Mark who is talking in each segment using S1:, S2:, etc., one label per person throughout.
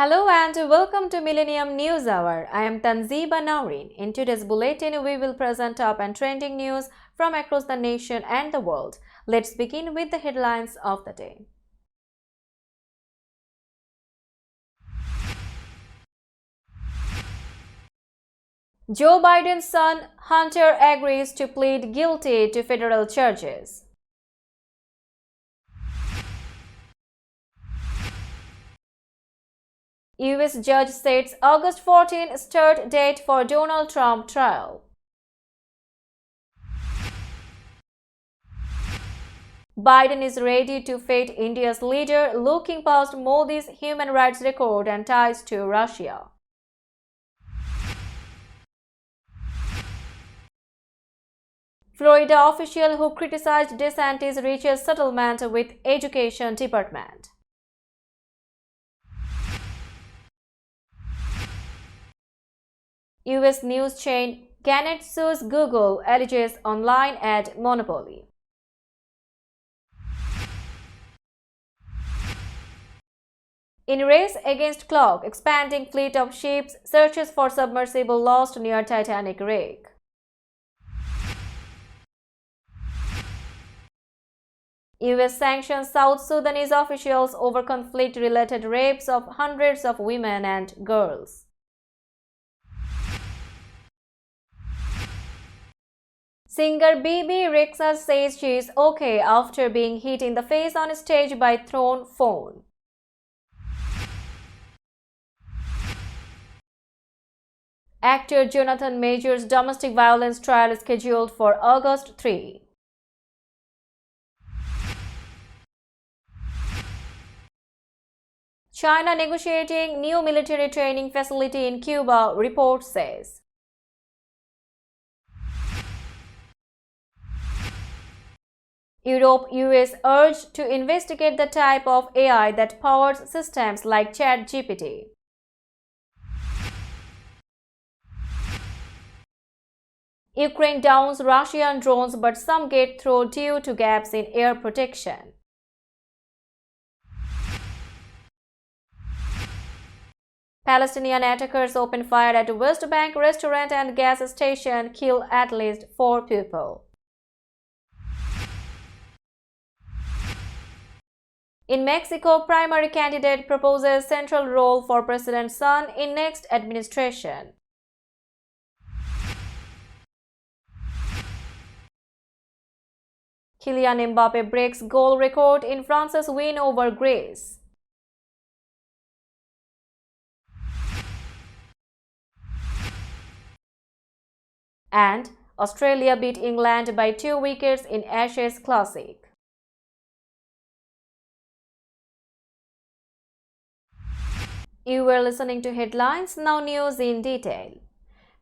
S1: Hello and welcome to Millennium News Hour. I am Tanziba Nawreen. In today's bulletin, we will present top and trending news from across the nation and the world. Let's begin with the headlines of the day. Joe Biden's son, Hunter, agrees to plead guilty to federal charges. U.S. judge sets August 14 start date for Donald Trump trial. Biden is ready to fight India's leader, looking past Modi's human rights record and ties to Russia. Florida official who criticized DeSantis reaches settlement with Education Department. U.S. news chain Gannett sues Google, alleges online ad monopoly. In race against clock, expanding fleet of ships searches for submersible lost near Titanic wreck. U.S. sanctions South Sudanese officials over conflict-related rapes of hundreds of women and girls. Singer Bibi Rexha says she is okay after being hit in the face on stage by thrown phone. Actor Jonathan Major's domestic violence trial is scheduled for August 3. China negotiating new military training facility in Cuba, report says. Europe, US urged to investigate the type of AI that powers systems like ChatGPT. Ukraine downs Russian drones, but some get through due to gaps in air protection. Palestinian attackers open fire at a West Bank restaurant and gas station, kill at least 4 people. In Mexico, primary candidate proposes central role for president's son in next administration. Kylian Mbappe breaks goal record in France's win over Greece. And Australia beat England by 2 wickets in Ashes Classic. You were listening to headlines, now news in detail.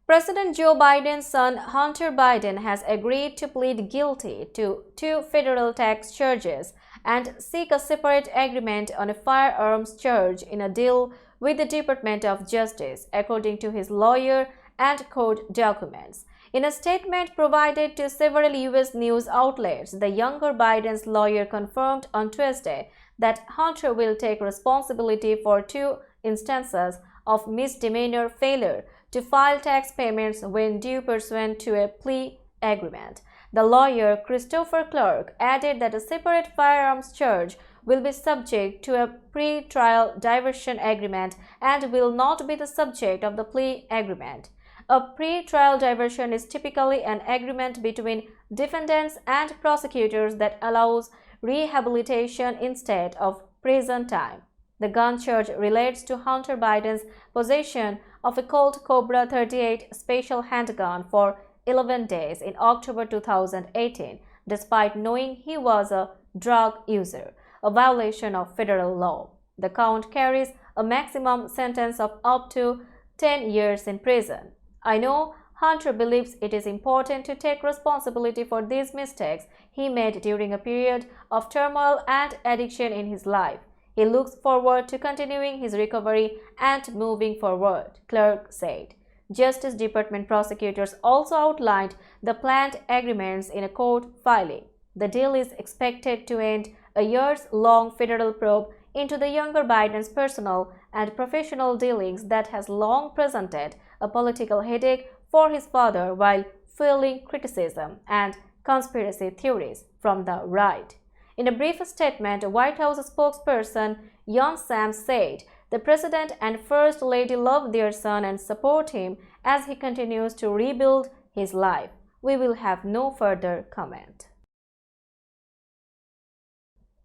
S1: President Joe Biden's son Hunter Biden has agreed to plead guilty to 2 federal tax charges and seek a separate agreement on a firearms charge in a deal with the Department of Justice, according to his lawyer and court documents. In a statement provided to several U.S. news outlets, the younger Biden's lawyer confirmed on Tuesday that Hunter will take responsibility for 2 instances of misdemeanor failure to file tax payments when due pursuant to a plea agreement. The lawyer, Christopher Clark, added that a separate firearms charge will be subject to a pre-trial diversion agreement and will not be the subject of the plea agreement. A pre-trial diversion is typically an agreement between defendants and prosecutors that allows rehabilitation instead of prison time. The gun charge relates to Hunter Biden's possession of a Colt Cobra 38 special handgun for 11 days in October 2018, despite knowing he was a drug user, a violation of federal law. The count carries a maximum sentence of up to 10 years in prison. I know Hunter believes it is important to take responsibility for these mistakes he made during a period of turmoil and addiction in his life. He looks forward to continuing his recovery and moving forward, Clark said. Justice Department prosecutors also outlined the planned agreements in a court filing. The deal is expected to end a years-long federal probe into the younger Biden's personal and professional dealings that has long presented a political headache for his father while fueling criticism and conspiracy theories from the right. In a brief statement, White House spokesperson Yon Sam said the president and First Lady love their son and support him as he continues to rebuild his life. We will have no further comment.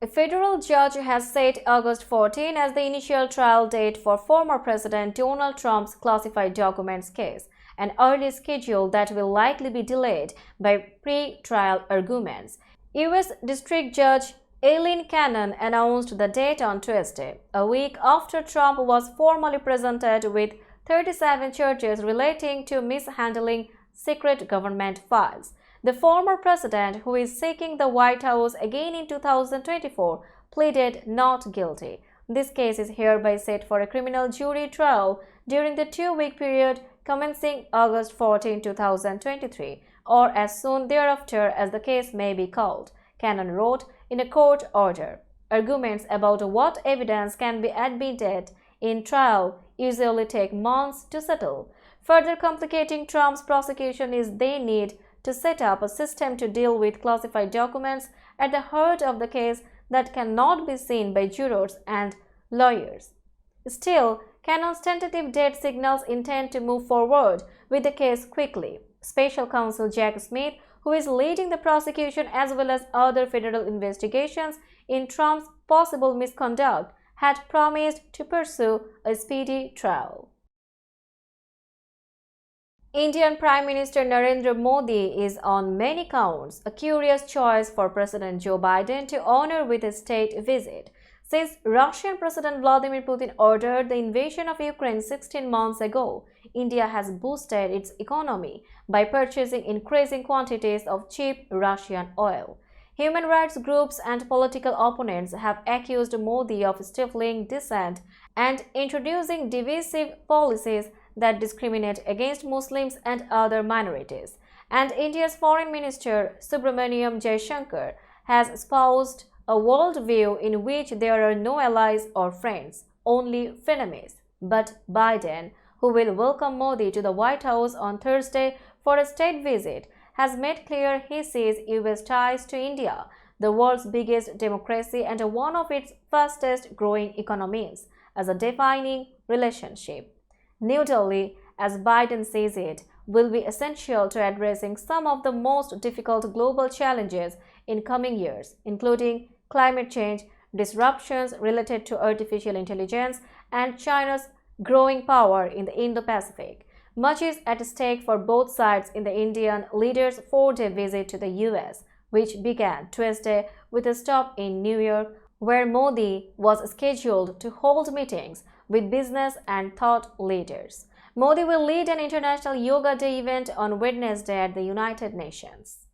S1: A federal judge has set August 14 as the initial trial date for former President Donald Trump's classified documents case, an early schedule that will likely be delayed by pre-trial arguments. U.S. District Judge Aileen Cannon announced the date on Tuesday, a week after Trump was formally presented with 37 charges relating to mishandling secret government files. The former president, who is seeking the White House again in 2024, pleaded not guilty. This case is hereby set for a criminal jury trial during the 2-week period commencing August 14, 2023, or as soon thereafter as the case may be called, Cannon wrote in a court order. Arguments about what evidence can be admitted in trial usually take months to settle. Further complicating Trump's prosecution is they need to set up a system to deal with classified documents at the heart of the case that cannot be seen by jurors and lawyers. Still, Cannon's tentative date signals intent to move forward with the case quickly. Special counsel Jack Smith, who is leading the prosecution as well as other federal investigations in Trump's possible misconduct, had promised to pursue a speedy trial. Indian Prime Minister Narendra Modi is on many counts a curious choice for President Joe Biden to honor with a state visit. Since Russian President Vladimir Putin ordered the invasion of Ukraine 16 months ago, India has boosted its economy by purchasing increasing quantities of cheap Russian oil. Human rights groups and political opponents have accused Modi of stifling dissent and introducing divisive policies that discriminate against Muslims and other minorities. And India's Foreign Minister Subramaniam Jaishankar has espoused a worldview in which there are no allies or friends, only frenemies. But Biden, who will welcome Modi to the White House on Thursday for a state visit, has made clear he sees U.S. ties to India, the world's biggest democracy and one of its fastest growing economies, as a defining relationship. New Delhi, as Biden sees it, will be essential to addressing some of the most difficult global challenges in coming years, including climate change, disruptions related to artificial intelligence, and China's growing power in the Indo-Pacific. Much is at stake for both sides in the Indian leader's 4-day visit to the US, which began Tuesday with a stop in New York, where Modi was scheduled to hold meetings with business and thought leaders. Modi will lead an International Yoga Day event on Wednesday at the United Nations.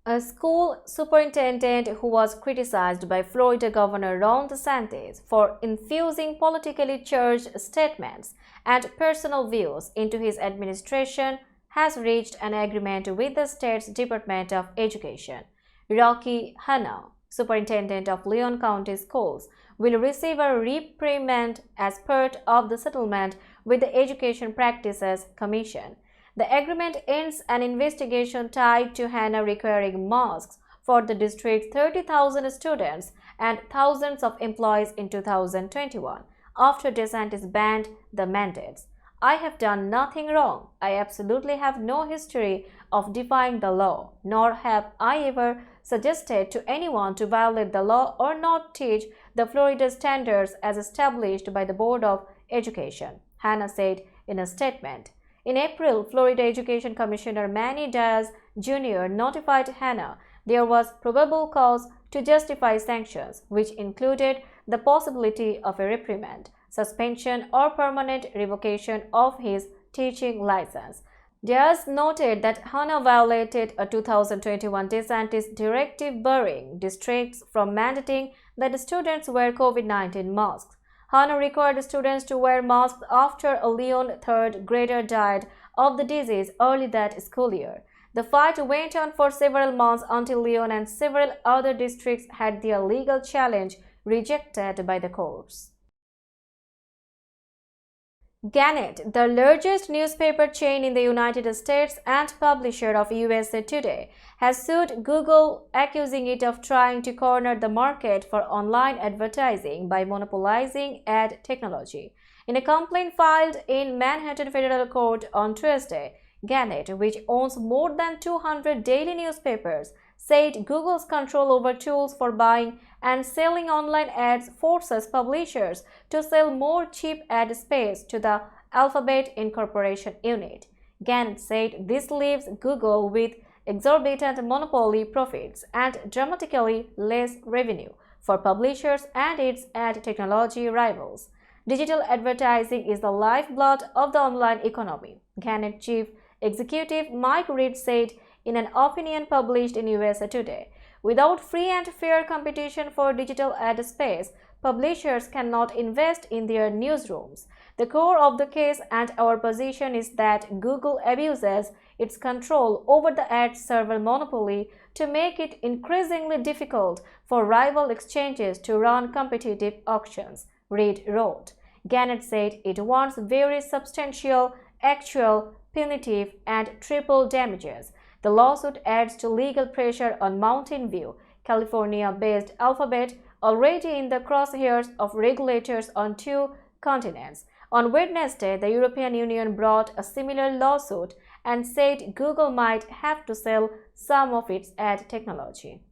S1: A school superintendent who was criticized by Florida Governor Ron DeSantis for infusing politically charged statements and personal views into his administration has reached an agreement with the state's Department of Education. Rocky Hanna, superintendent of Leon County Schools, will receive a reprimand as part of the settlement with the Education Practices Commission. The agreement ends an investigation tied to Hanna requiring masks for the district's 30,000 students and thousands of employees in 2021, after DeSantis banned the mandates. I have done nothing wrong. I absolutely have no history of defying the law, nor have I ever suggested to anyone to violate the law or not teach the Florida standards as established by the Board of Education, Hanna said in a statement. In April, Florida Education Commissioner Manny Diaz Jr. notified Hanna there was probable cause to justify sanctions, which included the possibility of a reprimand, suspension, or permanent revocation of his teaching license. Diaz noted that Hanna violated a 2021 DeSantis directive barring districts from mandating that students wear COVID-19 masks. Hanna required students to wear masks after a Leon third grader died of the disease early that school year. The fight went on for several months until Leon and several other districts had their legal challenge rejected by the courts. Gannett, the largest newspaper chain in the United States and publisher of USA Today, has sued Google, accusing it of trying to corner the market for online advertising by monopolizing ad technology. In a complaint filed in Manhattan Federal Court on Tuesday, Gannett, which owns more than 200 daily newspapers, said Google's control over tools for buying and selling online ads forces publishers to sell more cheap ad space to the Alphabet Incorporation unit. Gannett said this leaves Google with exorbitant monopoly profits and dramatically less revenue for publishers and its ad technology rivals. Digital advertising is the lifeblood of the online economy, Gannett chief executive Mike Reed said in an opinion published in USA Today. Without free and fair competition for digital ad space, publishers cannot invest in their newsrooms. The core of the case and our position is that Google abuses its control over the ad server monopoly to make it increasingly difficult for rival exchanges to run competitive auctions, Reed wrote. Gannett said it wants very substantial, actual, punitive, and triple damages. The lawsuit adds to legal pressure on Mountain View, California-based Alphabet, already in the crosshairs of regulators on two continents. On Wednesday, the European Union brought a similar lawsuit and said Google might have to sell some of its ad technology.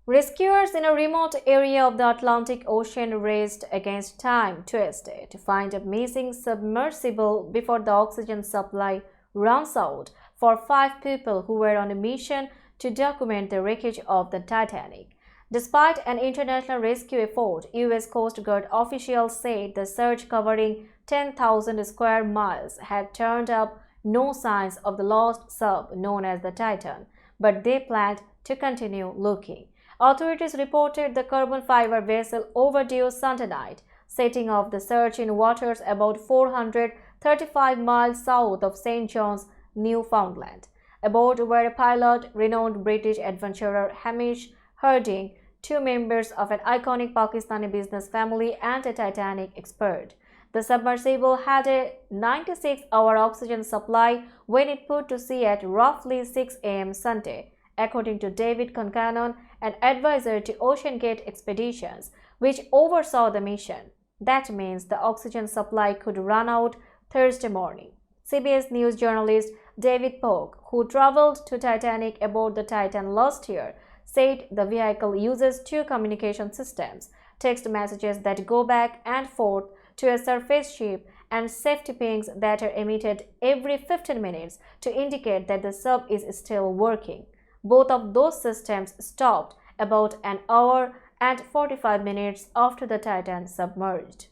S1: Rescuers in a remote area of the Atlantic Ocean raced against time Tuesday to find a missing submersible before the oxygen supply runs out for 5 people who were on a mission to document the wreckage of the Titanic. Despite an international rescue effort, U.S. Coast Guard officials said the search covering 10,000 square miles had turned up no signs of the lost sub known as the Titan, but they planned to continue looking. Authorities reported the carbon fiber vessel overdue Sunday night, setting off the search in waters about 435 miles south of St. John's, Newfoundland. Aboard were a pilot, renowned British adventurer Hamish Harding, 2 members of an iconic Pakistani business family, and a Titanic expert. The submersible had a 96-hour oxygen supply when it put to sea at roughly 6 a.m. Sunday, according to David Concannon, an advisor to OceanGate Expeditions, which oversaw the mission. That means the oxygen supply could run out Thursday morning. CBS News journalist David Polk, who traveled to Titanic aboard the Titan last year, said the vehicle uses 2 communication systems, text messages that go back and forth to a surface ship, and safety pings that are emitted every 15 minutes to indicate that the sub is still working. Both of those systems stopped about an hour and 45 minutes after the Titan submerged.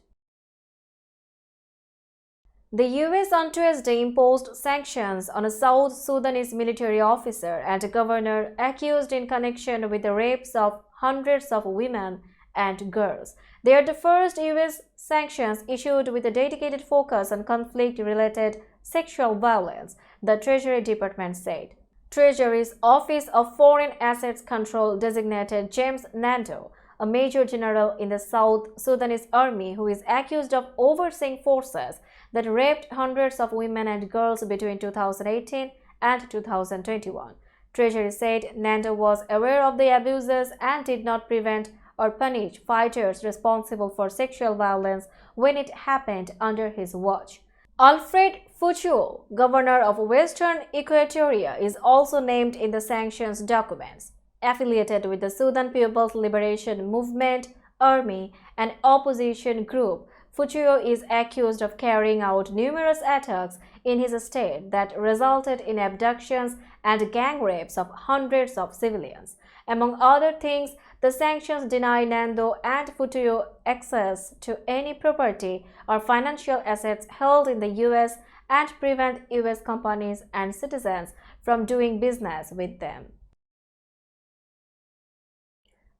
S1: The U.S. on Tuesday imposed sanctions on a South Sudanese military officer and a governor accused in connection with the rapes of hundreds of women and girls. They are the first U.S. sanctions issued with a dedicated focus on conflict-related sexual violence, the Treasury Department said. Treasury's Office of Foreign Assets Control designated James Nando, a major general in the South Sudanese army who is accused of overseeing forces that raped hundreds of women and girls between 2018 and 2021. Treasury said Nando was aware of the abuses and did not prevent or punish fighters responsible for sexual violence when it happened under his watch. Alfred Fuchs, governor of Western Equatoria, is also named in the sanctions documents. Affiliated with the Sudan People's Liberation Movement, Army, an opposition group, Fuchs is accused of carrying out numerous attacks in his state that resulted in abductions and gang rapes of hundreds of civilians. Among other things, the sanctions deny Nando and Fuchs access to any property or financial assets held in the U.S. and prevent U.S. companies and citizens from doing business with them.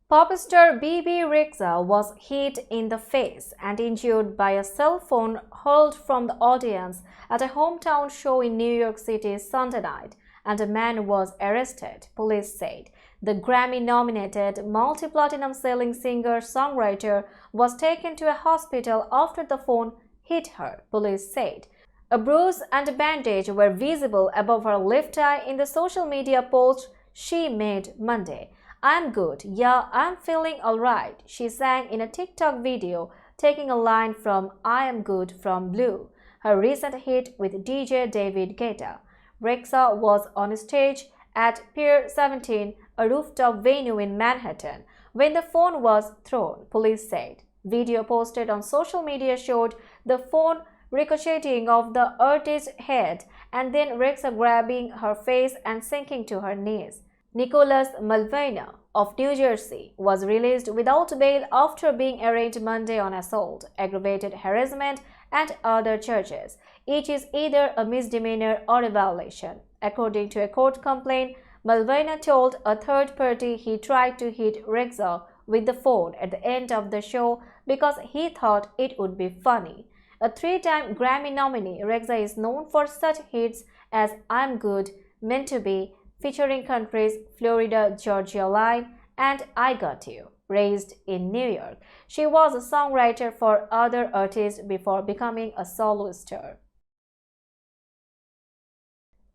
S1: Pop star BB Rexha was hit in the face and injured by a cell phone hurled from the audience at a hometown show in New York City Sunday night, and a man was arrested, police said. The Grammy-nominated, multi-platinum selling singer-songwriter was taken to a hospital after the phone hit her, police said. A bruise and a bandage were visible above her left eye in the social media post she made Monday. "I'm good, yeah, I'm feeling alright," she sang in a TikTok video, taking a line from "I Am Good" from Blue, her recent hit with DJ David Guetta. Rexha was on stage at Pier 17, a rooftop venue in Manhattan, when the phone was thrown, police said. Video posted on social media showed the phone ricocheting off the artist's head and then Rexha grabbing her face and sinking to her knees. Nicholas Mulvaney of New Jersey was released without bail after being arraigned Monday on assault, aggravated harassment, and other charges. Each is either a misdemeanor or a violation. According to a court complaint, Mulvaney told a third party he tried to hit Rexha with the phone at the end of the show because he thought it would be funny. A three-time Grammy nominee, Rexha is known for such hits as "I'm Good," "Meant to Be," featuring countries Florida Georgia Line, and "I Got You." Raised in New York, she was a songwriter for other artists before becoming a solo star.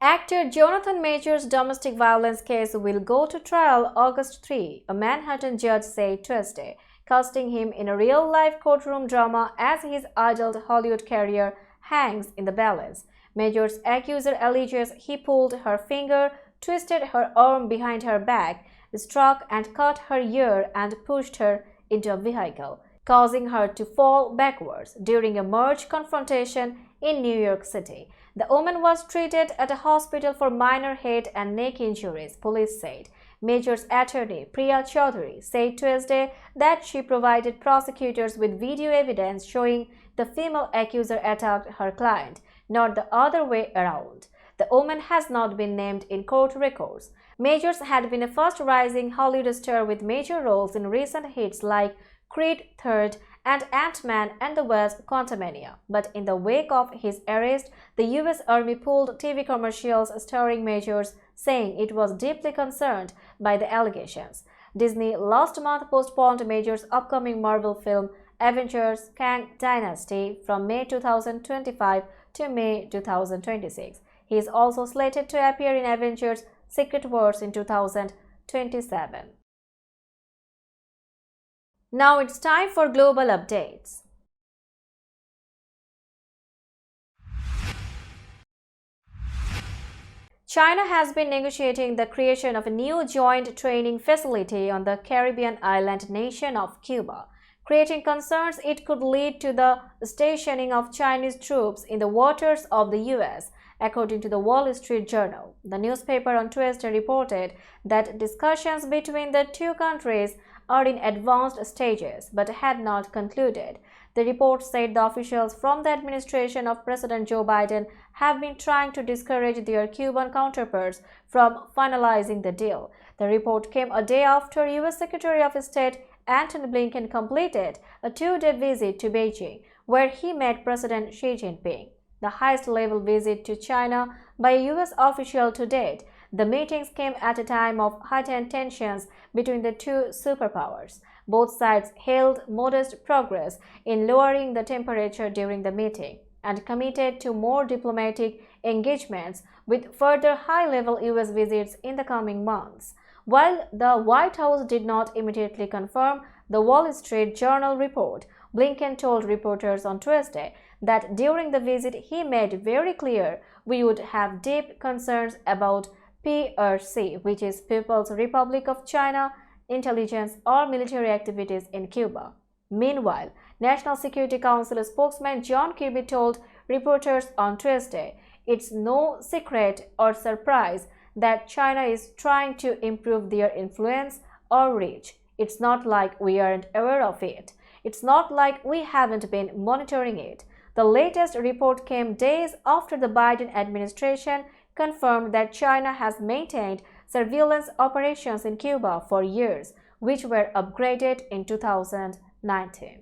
S1: Actor Jonathan Majors' domestic violence case will go to trial August 3, a Manhattan judge said Tuesday, casting him in a real-life courtroom drama as his adult Hollywood career hangs in the balance. Majors' accuser alleges he pulled her finger, twisted her arm behind her back, struck and cut her ear, and pushed her into a vehicle, causing her to fall backwards during a merged confrontation in New York City. The woman was treated at a hospital for minor head and neck injuries, police said. Major's attorney, Priya Chaudhary, said Tuesday that she provided prosecutors with video evidence showing the female accuser attacked her client, not the other way around. The woman has not been named in court records. Majors had been a fast-rising Hollywood star with major roles in recent hits like Creed III and Ant-Man and the Wasp: Quantumania. But in the wake of his arrest, the U.S. Army pulled TV commercials starring Majors, saying it was deeply concerned by the allegations. Disney last month postponed Majors' upcoming Marvel film Avengers: Kang Dynasty from May 2025 to May 2026. He is also slated to appear in Avengers: Secret Wars in 2027. Now it's time for global updates. China has been negotiating the creation of a new joint training facility on the Caribbean island nation of Cuba, creating concerns it could lead to the stationing of Chinese troops in the waters of the U.S., according to the Wall Street Journal. The newspaper on Tuesday reported that discussions between the two countries are in advanced stages but had not concluded. The report said the officials from the administration of President Joe Biden have been trying to discourage their Cuban counterparts from finalizing the deal. The report came a day after U.S. Secretary of State Antony Blinken completed a two-day visit to Beijing, where he met President Xi Jinping, the highest-level visit to China by a U.S. official to date. The meetings came at a time of heightened tensions between the two superpowers. Both sides hailed modest progress in lowering the temperature during the meeting and committed to more diplomatic engagements with further high-level U.S. visits in the coming months. While the White House did not immediately confirm the Wall Street Journal report, Blinken told reporters on Tuesday that during the visit he made very clear we would have deep concerns about PRC, which is People's Republic of China, intelligence or military activities in Cuba. Meanwhile, National Security Council spokesman John Kirby told reporters on Tuesday it's no secret or surprise that China is trying to improve their influence or reach. It's not like we aren't aware of it. It's not like we haven't been monitoring it. The latest report came days after the Biden administration confirmed that China has maintained surveillance operations in Cuba for years, which were upgraded in 2019.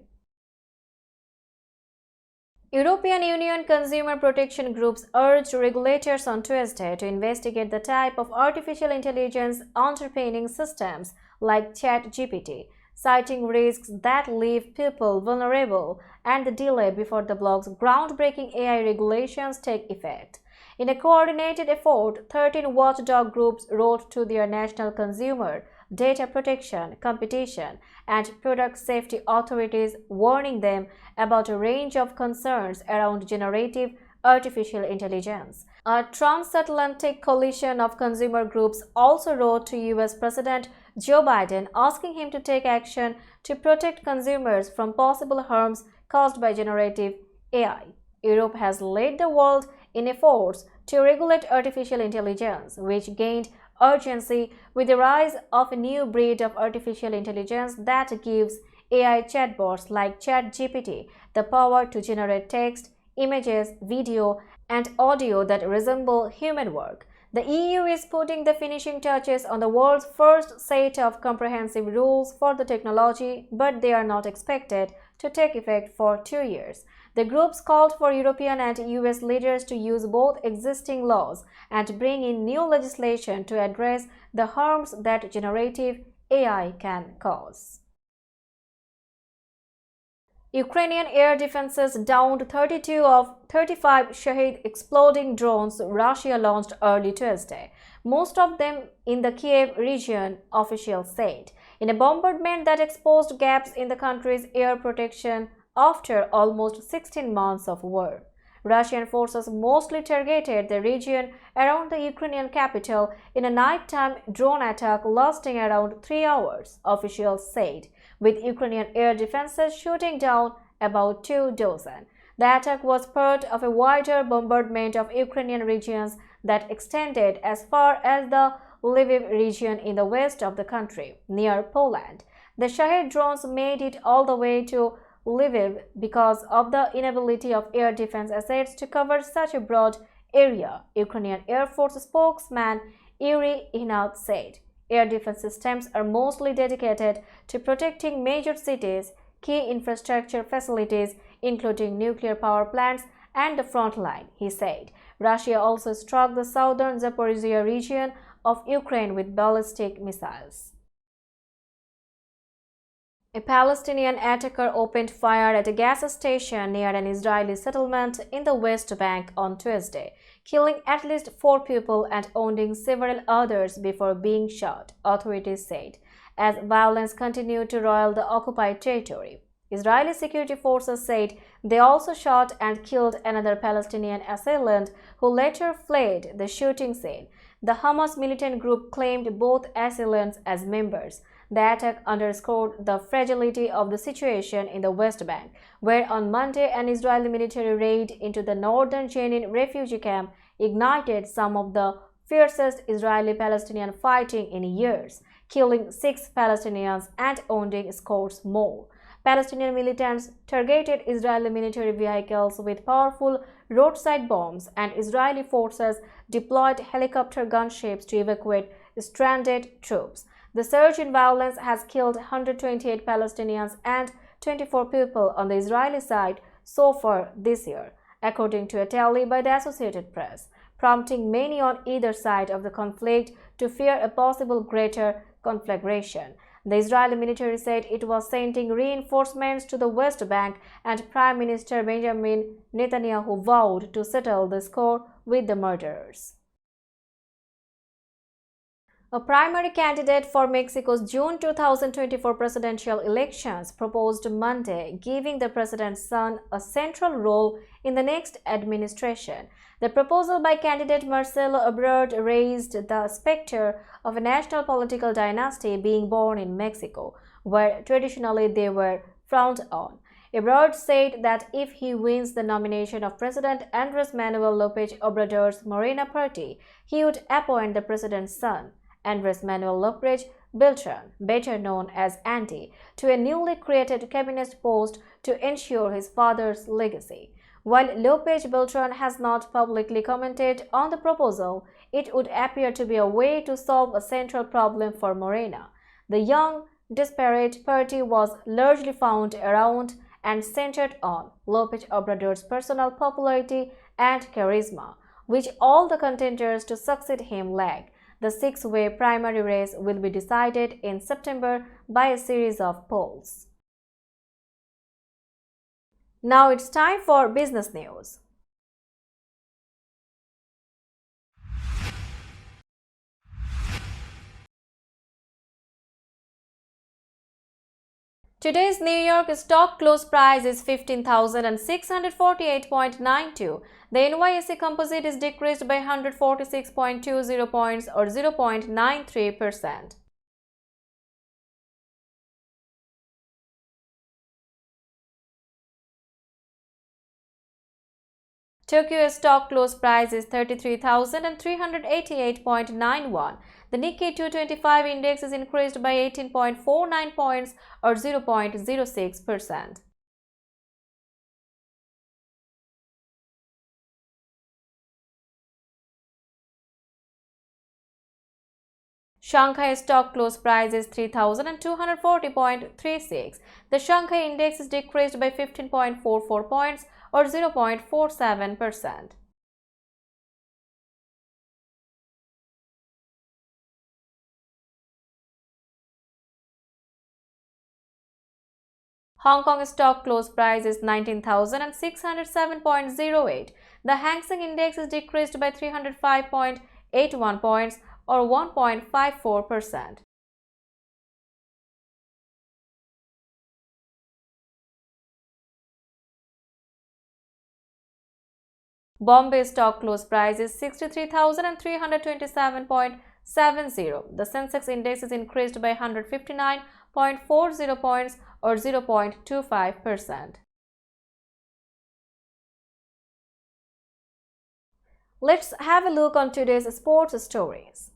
S1: European Union consumer protection groups urged regulators on Tuesday to investigate the type of artificial intelligence underpinning systems like ChatGPT, citing risks that leave people vulnerable and the delay before the bloc's groundbreaking AI regulations take effect. In a coordinated effort, 13 watchdog groups wrote to their national consumer data protection, competition, and product safety authorities, warning them about a range of concerns around generative artificial intelligence. A transatlantic coalition of consumer groups also wrote to US President Joe Biden asking him to take action to protect consumers from possible harms caused by generative AI. Europe has led the world in efforts to regulate artificial intelligence, which gained urgency with the rise of a new breed of artificial intelligence that gives AI chatbots like ChatGPT the power to generate text, images, video, and audio that resemble human work. The EU is putting the finishing touches on the world's first set of comprehensive rules for the technology, but they are not expected to take effect for 2 years. The groups called for European and US leaders to use both existing laws and bring in new legislation to address the harms that generative AI can cause. Ukrainian air defenses downed 32 of 35 Shahed exploding drones Russia launched early Tuesday, most of them in the Kiev region, officials said, in a bombardment that exposed gaps in the country's air protection after almost 16 months of war. Russian forces mostly targeted the region around the Ukrainian capital in a nighttime drone attack lasting around 3 hours, officials said, with Ukrainian air defenses shooting down about 2 dozen. The attack was part of a wider bombardment of Ukrainian regions that extended as far as the Lviv region in the west of the country, near Poland. The Shahed drones made it all the way to Lviv because of the inability of air defense assets to cover such a broad area, Ukrainian Air Force spokesman Yuri Ihnat said. Air defense systems are mostly dedicated to protecting major cities, key infrastructure facilities, including nuclear power plants, and the front line, he said. Russia also struck the southern Zaporizhia region of Ukraine with ballistic missiles. A Palestinian attacker opened fire at a gas station near an Israeli settlement in the West Bank on Tuesday, killing at least 4 people and wounding several others before being shot, authorities said, as violence continued to roil the occupied territory. Israeli security forces said they also shot and killed another Palestinian assailant who later fled the shooting scene. The Hamas militant group claimed both assailants as members. The attack underscored the fragility of the situation in the West Bank, where on Monday an Israeli military raid into the northern Jenin refugee camp ignited some of the fiercest Israeli-Palestinian fighting in years, killing 6 Palestinians and wounding scores more. Palestinian militants targeted Israeli military vehicles with powerful roadside bombs, and Israeli forces deployed helicopter gunships to evacuate stranded troops. The surge in violence has killed 128 Palestinians and 24 people on the Israeli side so far this year, according to a tally by the Associated Press, prompting many on either side of the conflict to fear a possible greater conflagration. The Israeli military said it was sending reinforcements to the West Bank, and Prime Minister Benjamin Netanyahu vowed to settle the score with the murderers. A primary candidate for Mexico's June 2024 presidential elections proposed Monday giving the president's son a central role in the next administration. The proposal by candidate Marcelo Ebrard raised the specter of a national political dynasty being born in Mexico, where traditionally they were frowned on. Ebrard said that if he wins the nomination of President Andrés Manuel López Obrador's Morena party, he would appoint the president's son, Andrés Manuel López Beltrán, better known as Andy, to a newly created cabinet post to ensure his father's legacy. While López Beltrán has not publicly commented on the proposal, it would appear to be a way to solve a central problem for Morena. The young disparity was largely found around and centered on Lopez Obrador's personal popularity and charisma, which all the contenders to succeed him lack. The six-way primary race will be decided in September by a series of polls. Now it's time for business news. Today's New York stock close price is 15,648.92. The NYSE Composite is decreased by 146.20 points or 0.93%. Tokyo stock close price is 33,388.91. The Nikkei 225 index is increased by 18.49 points or 0.06%. Shanghai stock close price is 3,240.36. The Shanghai index is decreased by 15.44 points or 0.47%. Hong Kong stock close price is 19,607.08. The Hang Seng index is decreased by 305.81 points or 1.54%. Bombay stock close price is 63,327.70. The Sensex index is increased by 159.40 points or 0.25%. Let's have a look on today's sports stories.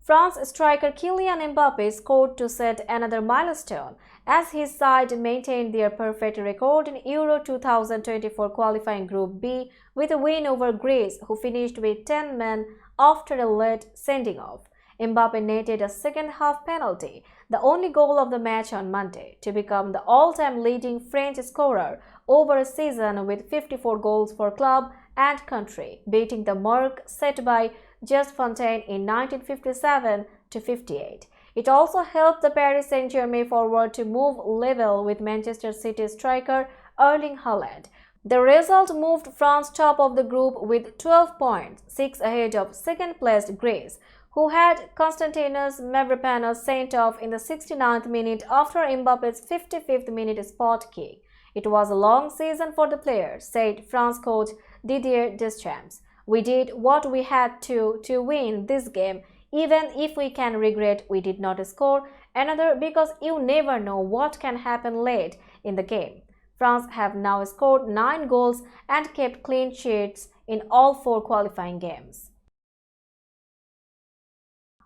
S1: France striker Kylian Mbappe scored to set another milestone as his side maintained their perfect record in Euro 2024 qualifying Group B with a win over Greece, who finished with 10 men after a late sending off. Mbappe netted a second-half penalty, the only goal of the match on Monday, to become the all-time leading French scorer over a season with 54 goals for club and country, beating the mark set by Just Fontaine in 1957-58. It also helped the Paris Saint-Germain forward to move level with Manchester City striker Erling Haaland. The result moved France top of the group with 12 points, 6 ahead of second-placed Greece, who had Konstantinos Mavropanos sent off in the 69th minute after Mbappe's 55th minute spot kick. It was a long season for the players, said France coach Didier Deschamps. We did what we had to win this game, even if we can regret we did not score another, because you never know what can happen late in the game. France have now scored 9 goals and kept clean sheets in all 4 qualifying games.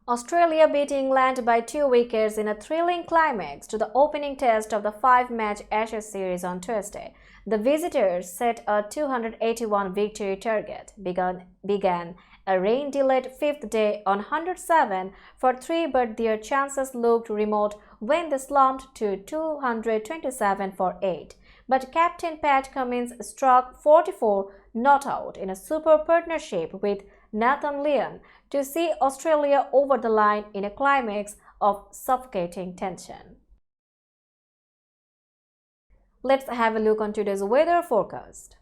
S1: Australia beat England by 2 wickets in a thrilling climax to the opening test of the 5-match Ashes series on Tuesday. The visitors set a 281 victory target, began a rain-delayed 5th day on 107 for 3, but their chances looked remote when they slumped to 227 for 8. But captain Pat Cummins struck 44 not out in a super partnership with Nathan Lyon to see Australia over the line in a climax of suffocating tension. Let's have a look on today's weather forecast.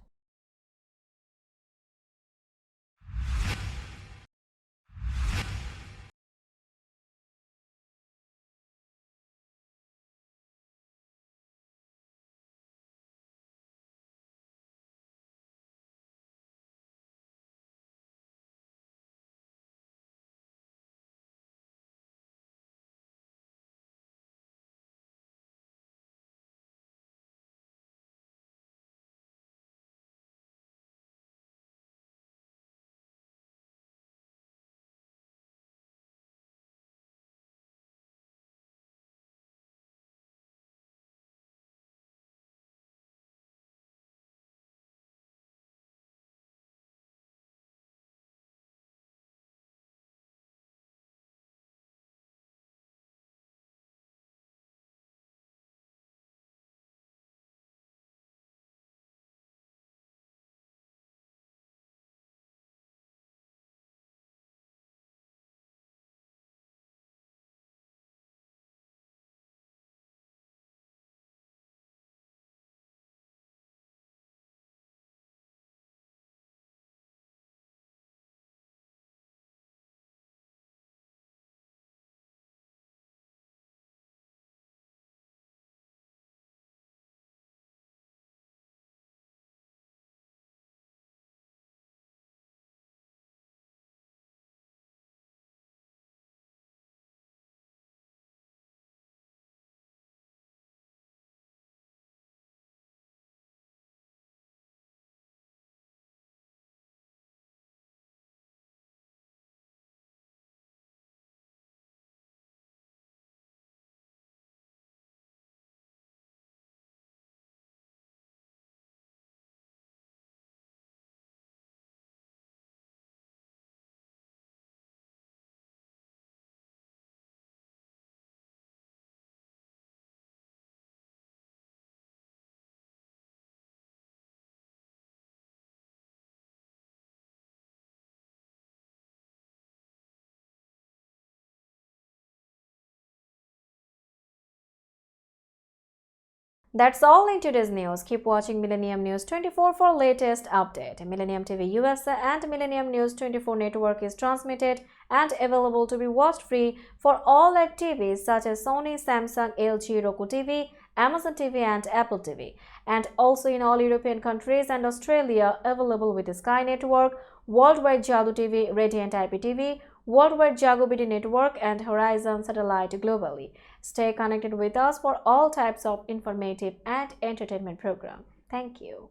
S1: That's all in today's news. Keep watching Millennium News 24 for latest update. Millennium TV USA and Millennium News 24 network is transmitted and available to be watched free for all at TVs such as Sony, Samsung, LG, Roku TV, Amazon TV and Apple TV, and also in all European countries and Australia available with Sky Network, Worldwide Jagu TV, Radiant IPTV, Worldwide Jago BD Network and Horizon Satellite globally. Stay connected with us for all types of informative and entertainment programs. Thank you.